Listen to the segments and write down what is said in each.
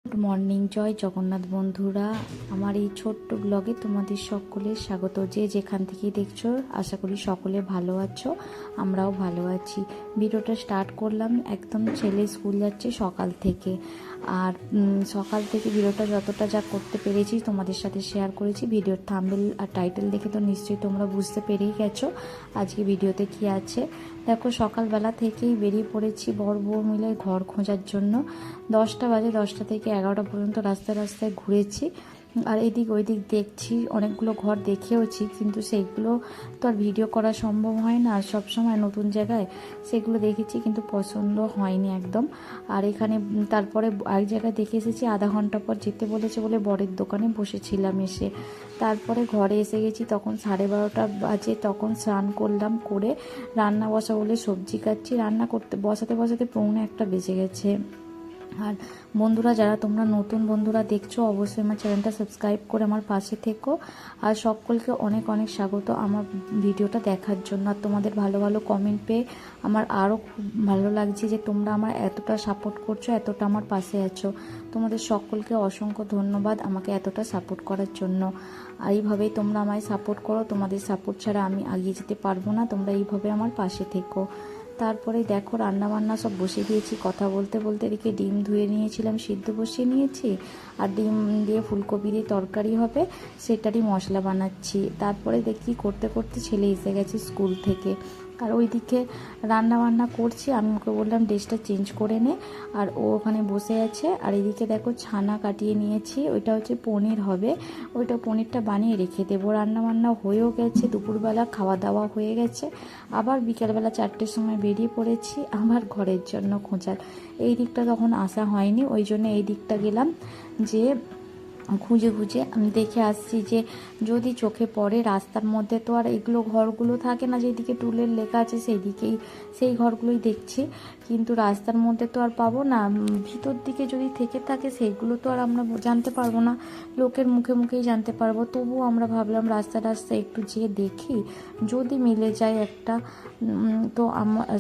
Good morning, জয় জগন্নাথ বন্ধুরা। আমার এই ছোট্ট ব্লগে তোমাদের সকলের স্বাগত। যে যেখান থেকেই দেখছো আশা করি সকলে ভালো আছো, আমরাও ভালো আছি। ভিডিওটা স্টার্ট করলাম, একদম ছেলে স্কুল যাচ্ছে সকাল থেকে। আর সকাল থেকে ভিডিওটা যতটা যা করতে পেরেছি তোমাদের সাথে শেয়ার করেছি। ভিডিওর থাম্বনেল আর টাইটেল দেখে তো নিশ্চয়ই তোমরা বুঝতে পেরেই গেছো আজকে ভিডিওতে কি আছে। দেখো, সকালবেলা থেকেই বেরিয়ে পড়েছি বর বউ মিলে ঘর খোঁজার জন্য। 10টা বাজে, 10টা থেকে 11টা পর্যন্ত রাস্তায় রাস্তায় ঘুরেছি। আর এদিক ওইদিক দেখছি, অনেকগুলো ঘর দেখেওছি, কিন্তু সেইগুলো তো আর ভিডিও করা সম্ভব হয় না। আর সবসময় নতুন জায়গায় সেগুলো দেখেছি, কিন্তু পছন্দ হয়নি একদম। আর এখানে তারপরে এক জায়গায় দেখে এসেছি, আধা ঘন্টা পর যেতে বলেছে বলে বরের দোকানে বসেছিলাম এসে। তারপরে ঘরে এসে গেছি, তখন 12:30 বাজে। তখন স্নান করলাম, করে রান্না বসা বলে সবজি কাটছি। রান্না করতে বসাতে বসাতে 1:45 বেজে গেছে। আর বন্ধুরা, যারা তোমরা নতুন বন্ধুরা দেখছো, অবশ্যই আমার চ্যানেলটা সাবস্ক্রাইব করে আমার পাশে থেকো। আর সকলকে অনেক অনেক স্বাগত আমার ভিডিওটা দেখার জন্য। আর তোমাদের ভালো ভালো কমেন্ট পেয়ে আমার আরও খুব ভালো লাগছে যে তোমরা আমার এতটা সাপোর্ট করছো, এতটা আমার পাশে আছো। তোমাদের সকলকে অসংখ্য ধন্যবাদ আমাকে এতটা সাপোর্ট করার জন্য। আর এইভাবেই তোমরা আমায় সাপোর্ট করো, তোমাদের সাপোর্ট ছাড়া আমি এগিয়ে যেতে পারবো না। তোমরা এইভাবে আমার পাশে থেকো। তারপরে দেখো, রান্নাবান্না সব বসিয়ে দিয়েছি। কথা বলতে বলতে এদিকে ডিম ধুয়ে নিয়েছিলাম, সিদ্ধ বসিয়ে নিয়েছি। আর ডিম দিয়ে ফুলকপি দিয়ে তরকারি হবে, সেটারই মশলা বানাচ্ছি। তারপরে দেখি করতে করতে ছেলে এসে গেছে স্কুল থেকে। আর ওইদিকে রান্নাবান্না করছি, আমি ওকে বললাম ড্রেসটা চেঞ্জ করে নে। আর ও ওখানে বসে আছে। আর এদিকে দেখো, ছানা কাটিয়ে নিয়েছি, ওইটা হচ্ছে পনির হবে। ওইটা পনিরটা বানিয়ে রেখে দেবো। রান্নাবান্না হয়েও গেছে, দুপুরবেলা খাওয়া দাওয়া হয়ে গেছে। আবার বিকেলবেলা 4টের সময় বেরিয়ে পড়েছি আমার ঘরের জন্য খোঁজার। এই দিকটা তখন আসা হয়নি, ওই জন্য এই দিকটা গেলাম, যে খুঁজে খুঁজে আমি দেখে আসছি যে যদি চোখে পড়ে। রাস্তার মধ্যে তো আর এগুলো ঘরগুলো থাকে না, যেদিকে টুলের লেখা আছে সেই ঘরগুলোই দেখছি। কিন্তু রাস্তার মধ্যে তো আর পাবো না। ভিতর দিকে যদি থেকে থাকে সেগুলো তো আর আমরা জানতে পারবো না, লোকের মুখে মুখেই জানতে পারবো। তবুও আমরা ভাবলাম রাস্তায় একটু যেয়ে দেখি, যদি মিলে যায় একটা। তো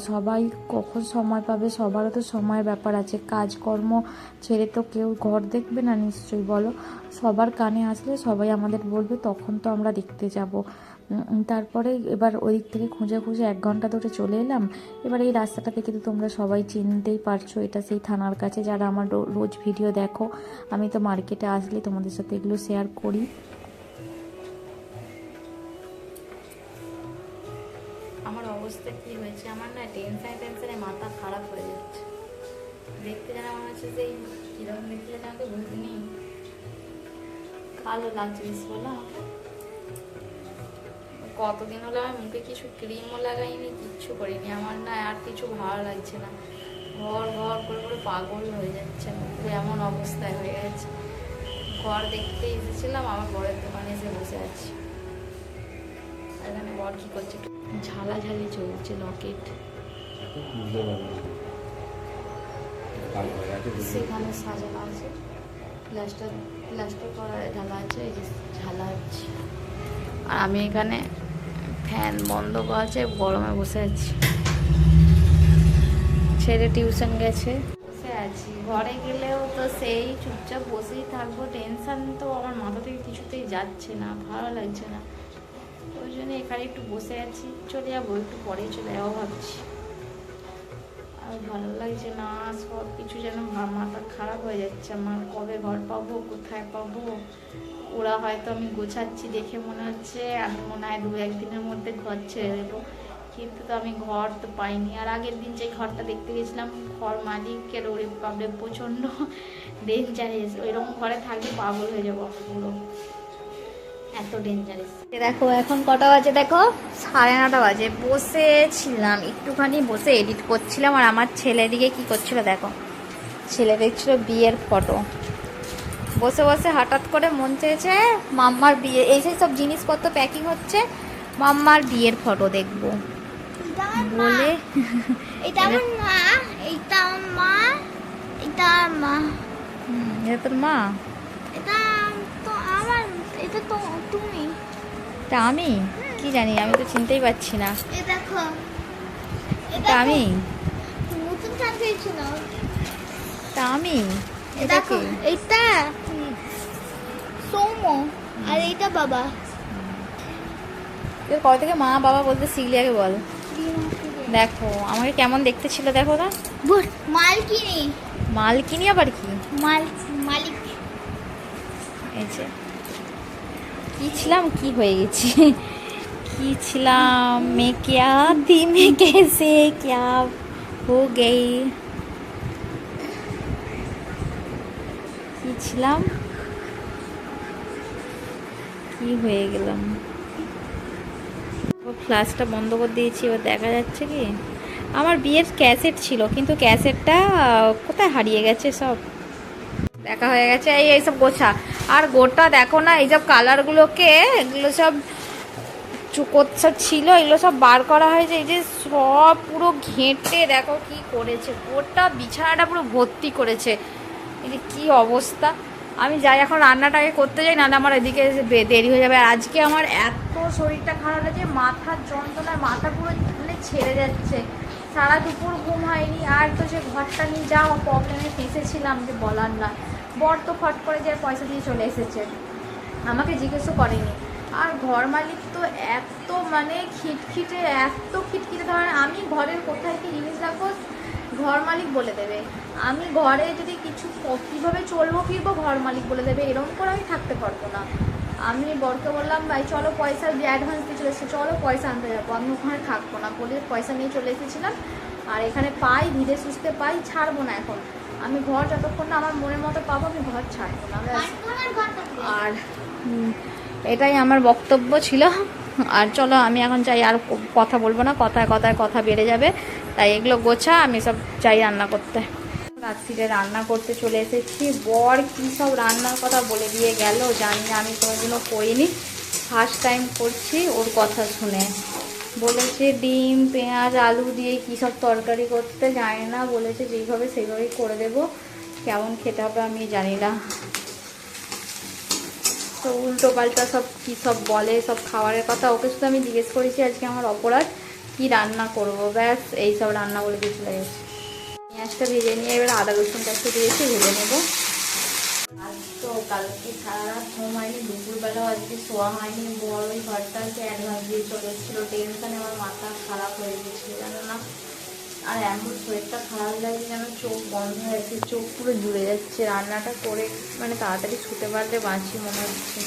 সবাই কখন সময় পাবে, সবারও তো সময়ের ব্যাপার আছে। কাজকর্ম ছেড়ে তো কেউ ঘর দেখবে না নিশ্চয়ই, বলো। সবার কানে আসলে সবাই আমাদের বলবে, তখন তো আমরা দেখতে যাব। তারপরে এবার ওই দিক থেকে খুঁজে খুঁজে 1 ঘন্টা ধরে চলে এলাম। এবার এই রাস্তাটা থেকে তো তোমরা সবাই চিনতেই পারছো, এটা সেই থানার কাছে। যারা আমার রোজ ভিডিও দেখো, আমি তো মার্কেটে আসলে তোমাদের সাথে এগুলো শেয়ার করি। আমার অবস্থা কি হয়েছে, আমার না টেনশনে মাথা খারাপ হয়ে যাচ্ছে। দেখতে যেন মনে হচ্ছে যে কিরকম দেখতে যেন আমাকে বুঝিনি, কালো লাগছে বেশি বলো আমাকে। কতদিন হলো আমার মুখে কিছু ক্রিমও লাগাইনি, কিচ্ছু করিনি। আমার না আর কিছু ভালো লাগছে না, ঘর ঘর করে করে পাগল হয়ে যাচ্ছে। মুখে এমন অবস্থায় হয়ে গেছে। ঘর দেখতে এসেছিলাম, আমার বরের দোকানে এসে বসে আছি। এখানে বর কি করছে, ঝালাঝালি চলছে। লকেট সেখানে সাজানো আছে, প্লাস্টার করা ঢালা আছে, এই যে ঝালা হচ্ছে। আর আমি এখানে ফ্যান বন্ধ করা আছে, গরমে বসে আছি। ছেলে টিউশন গেছে, বসে আছি। ঘরে গেলেও তো সেই চুপচাপ বসেই থাকবো। টেনশন তো আমার মাথা থেকে কিছুতেই যাচ্ছে না, ভালো লাগছে না। ওই জন্য এখানে একটু বসে আছি, চলে যাবো একটু পরেই, চলে যাবো ভাবছি। আর ভালো লাগছে না, সব কিছু যেন মাথা খারাপ হয়ে যাচ্ছে আমার। কবে ঘর পাবো, কোথায় পাবো? ওরা হয়তো, আমি গোছাচ্ছি দেখে মনে হচ্ছে আমি মনে হয় 2-1 দিনের মধ্যে ঘর ছেড়ে দেবো, কিন্তু তো আমি ঘর তো পাইনি। আর আগের দিন যে ঘরটা দেখতে গেছিলাম, ঘর মালিকের ওরে পাবে প্রচণ্ড ডেঞ্জারাস। ওইরকম ঘরে থাকলে পাগল হয়ে যাবো আমি পুরো, এত ডেঞ্জারাস। দেখো এখন কটা বাজে, দেখো 9:30 বাজে। বসেছিলাম একটুখানি, বসে এডিট করছিলাম। আর আমার ছেলে দিকে কি করছিল দেখো, ছেলে দেখছিল বিয়ের ফটো। বসে বসে হঠাৎ করে মন চেয়েছে মাম্মার বিয়ে, এই সব জিনিসপত্র প্যাকিং হচ্ছে, মাম্মার বিয়ের ফটো দেখবো বলে। এটা আমার মা, এটা আমার মা, এটা আমার মা। এটা তোর মা? এটা তো আমার, এটা তো তুমি। এটা আমি কি জানি, আমি তো চিনতেই পারছি না। এই দেখো, এটা আমি নতুন শাড়ি ছিল। তা আমি এটা দেখো কি? এইটা সৌম্য আর এইটা বাবা। তুই কবে থেকে মা বাবা বলতে শিখলি আগে বল। দেখো আমাকে কেমন দেখতে ছিল দেখো না। মালকিনি। মালকিনি আবার কি? মালিক। এই যে কি ছিলাম কি হয়ে গেছি কি ছিলাম মে क्या थी मैं कैसे क्या हो गई কি ছিলাম কি হয়ে গেলাম। ফ্ল্যাশটা বন্ধ করে দিয়েছি, এবার দেখা যাচ্ছে কি আমার বিয়ের ক্যাসেট ছিল, কিন্তু ক্যাসেটটা কোথায় হারিয়ে গেছে সব। দেখা হয়ে গেছে এই এইসব গোছা। আর গোটা দেখো না এইসব কালারগুলোকে, এগুলো সব সব ছিল, এগুলো সব বার করা হয়েছে। এই যে সব পুরো ঘেঁটে দেখো কি করেছে, গোটা বিছানাটা পুরো ভর্তি করেছে। এই যে কী অবস্থা। আমি যাই এখন রান্নাটাকে করতে যাই, নাহলে আমার এদিকে দেরি হয়ে যাবে। আর আজকে আমার এত শরীরটা খারাপ আছে, মাথার যন্ত্রণার, মাথা পুরো মানে ছেড়ে যাচ্ছে। সারা দুপুর ঘুম হয়নি। আর তো সে ঘরটা নিয়ে যাও প্রবলেমে ফেঁসেছিলাম যে বলার না। বর তো ফট করে যে পয়সা দিয়ে চলে এসেছে, আমাকে জিজ্ঞেসও করেনি। আর ঘর মালিক তো এত মানে খিটখিটে, এত খিটখিটে ধরেন আমি ঘরের কোথায় কি জিনিস রাখবো ঘর মালিক বলে দেবে। আমি ঘরে যদি কিছু কীভাবে চলবো ফিরবো ঘর মালিক বলে দেবে। এরকম করে আমি থাকতে পারবো না। আমি বরকে বললাম ভাই চলো পয়সা অ্যাডভান্স দিয়ে চলে এসেছে, চলো পয়সা আনতে যাবো, আমি ওখানে থাকবো না বলে পয়সা নিয়ে চলে এসেছিলাম। আর এখানে পাই ধীরে সুস্থে পাই, ছাড়বো না এখন। আমি ঘর যতক্ষণ না আমার মনের মতো পাবো আমি ঘর ছাড়বো না। আর এটাই আমার বক্তব্য ছিল। আর চলো আমি এখন চাই আর কথা বলবো না, কথায় কথায় কথা বেড়ে যাবে। তাই এগুলো গোছা, আমি সব চাই রান্না করতে। রাত্রিরে রান্না করতে চলে এসেছি। বর কী সব রান্নার কথা বলে দিয়ে গেল জানি না, আমি কোনোদিনও করিনি, ফার্স্ট টাইম করছি। ওর কথা শুনে বলেছে ডিম পেঁয়াজ আলু দিয়ে কী সব তরকারি করতে, জানি না, বলেছে যেইভাবে সেইভাবেই করে দেবো। কেমন খেতে হবে আমি জানি না। তো উল্টো পাল্টা সব কী সব বলে সব খাবারের কথা। ওকে শুধু আমি জিজ্ঞেস করেছি আজকে আমার অপরাধ কি রান্না করব, ব্যাস এই সব রান্না বলে দিয়ে চলে গেছে। পেঁয়াজটা ভেজে নিয়ে এবার আদা রসুনটা একটু দিয়েছি, ভেজে নেবো। আজ তো কালকে সারা রাত ঘুম হয়নি, দুপুরবেলাও আজকে শোয়া হয়নি। বড় ওই ঘরটাকে অ্যাডভান্স দিয়ে চলে এসেছিলো, টেনশনে আমার মাথা খারাপ হয়ে গেছিলো জানো না। আর এমন শরীরটা খারাপ লাগছে যেন চোখ বন্ধ হয়ে যাচ্ছে, চোখ পুরো জুড়ে যাচ্ছে। রান্নাটা করে মানে তাড়াতাড়ি ছুটে পারলে বাঁচি মনে হচ্ছে।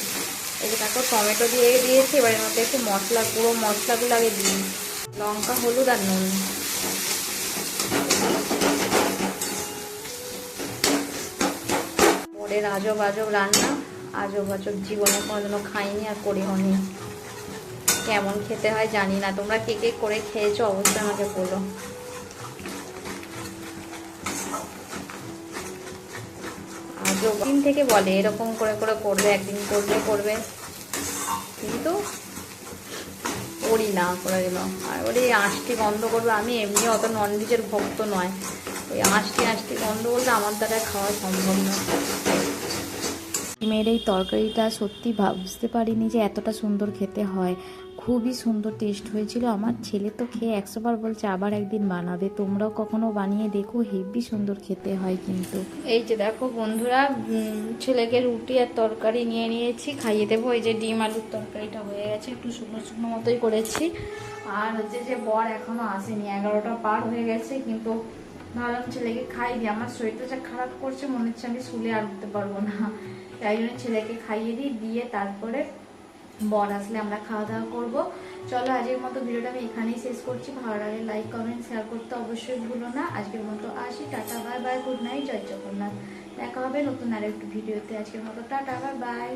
এই যে তারপর টমেটো দিয়ে দিয়েছি, এবার এর মধ্যে একটু মশলা, গুঁড়ো মশলাগুলো আগে দিই, লঙ্কা হলুদ আর নুন। ওদের আজব আজব রান্না, আজব আজব, জীবনে কোনোদিনও খাইনি আর করিও নি। কেমন খেতে হয় জানি না, তোমরা কে কে করে খেয়েছো অবশ্যই আমাকে বলো। আজব দিন থেকে বলে এরকম করে করে করবে, একদিন করবে করবে, কিন্তু করি না করে দিল। আর ওই আঁশটি গন্ধ করবে, আমি এমনি অত ননভেজের ভক্ত নয়, ওই আঁশটি গন্ধ করলে আমার দ্বারা খাওয়া সম্ভব না। ডিমের এই তরকারিটা সত্যি বুঝতে পারিনি যে এতটা সুন্দর খেতে হয়, খুবই সুন্দর টেস্ট হয়েছিল। আমার ছেলে তো খেয়ে 100 বার বলছে আবার একদিন বানাবে, তোমরাও কখনো বানিয়ে দেখো, হেভি সুন্দর খেতে হয় কিন্তু। এই যে দেখো বন্ধুরা, ছেলেকে রুটি আর তরকারি নিয়ে নিয়েছি, খাইয়ে দেবো। এই যে ডিম আলুর তরকারিটা হয়ে গেছে, একটু শুকনো শুকনো মতোই করেছি। আর হচ্ছে যে বর এখনো আসেনি, 11টা পার হয়ে গেছে, কিন্তু ভাবলাম ছেলেকে খাই দিই। আমার শরীরটা যা খারাপ করছে মনে হচ্ছে আমি শুলে আর উঠতে পারবো না, তাই জন্য ছেলেকে খাইয়ে দিই, দিয়ে তারপরে বর আসলে আমরা খাওয়া দাওয়া করবো। চলো আজকের মতো ভিডিওটা আমি এখানেই শেষ করছি। ভালো লাগে লাইক কমেন্ট শেয়ার করতে অবশ্যই ভুলো না। আজকের মতো আসি, tata bye bye, good night, জয় জগন্নাথ। দেখা হবে নতুন আরেকটি ভিডিওতে। আজকের মতো টাটা বাই বাই।